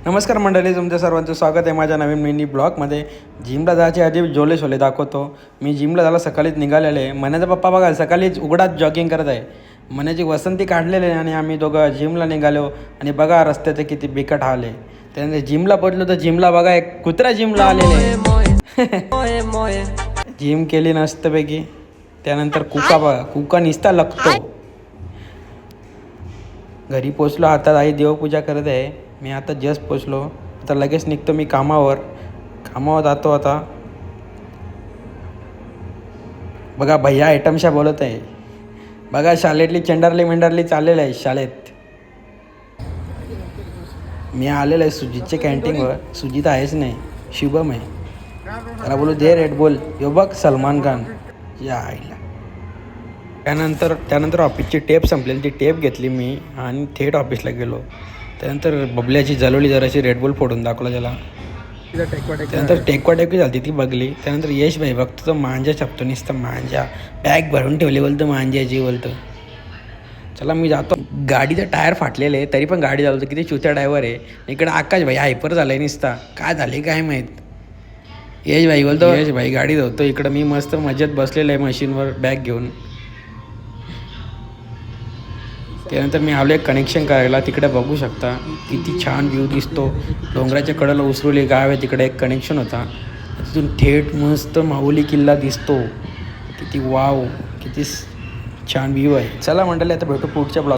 नमस्कार मंडळी, तुमच्या सर्वांचं स्वागत आहे माझ्या नवीन मिनी ब्लॉगमध्ये. जिमला जायच्या आधी जोले शोले दाखवतो. मी जिमला जायला सकाळीच निघालेले आहे. मनाचा पप्पा बघा सकाळीच उघडात जॉगिंग करत आहे. मनाची वसंती काढलेली आहे आणि आम्ही दोघं जिमला निघालो. आणि बघा रस्त्याचे किती बिकट हाल आहे. त्यानंतर जिमला पडलो तर जिमला बघा एक कुत्रा जिमला आलेले. जिम केली नसतंपैकी. त्यानंतर कुका बघा, कुका निसता लागतो. घरी पोचलो. आता आई देवपूजा करत आहे. मी आता जस्ट पोचलो. आता लगेच निघतो मी कामावर जातो आता. बघा भैया आयटमशा बोलत आहे. बघा शाळेतली चेंडरली चाललेलं आहे शाळेत. मी आलेलो आहे सुजितच्या कॅन्टीनवर. सुजित आहेच नाही, शुभम आहे. त्याला बोलू दे रेड बोल. यो बघ सलमान खान या आईला. त्यानंतर ऑफिसची टेप संपलेली, ती टेप घेतली मी आणि थेट ऑफिसला गेलो. त्यानंतर बबल्याची जलवली जराशी रेडबुल फोडून दाखवला त्याला. त्यानंतर टेकवाटेकी झाली ती बघली. त्यानंतर यश भाई बघतो तो मांजा छापतो, नुसतं मांजा बॅग भरून ठेवली बोलतो मांजाची बोलतो. चला मी जातो. गाडीचं टायर फाटलेलं आहे तरी पण गाडी चालवतो. किती चुत्या ड्रायव्हर आहे. इकडे आकाश भाई हायपर झालाय नुसता. काय झाले काय माहीत. यश भाई बोलतो यश भाई गाडी धरतो. इकडं मी मस्त मजेत बसलेलं आहे मशीनवर बॅग घेऊन. त्यानंतर मी आलो एक कनेक्शन करायला. तिकडे बघू शकता किती छान व्ह्यू दिसतो. डोंगराच्या कडेला उसरुली गाव आहे, तिकडे एक कनेक्शन होता. तिथून थेट मस्त माहुली किल्ला दिसतो. किती वाव, किती छान व्ह्यू आहे. चला मंडळी आता भेटू पुढच्या ब्लॉग.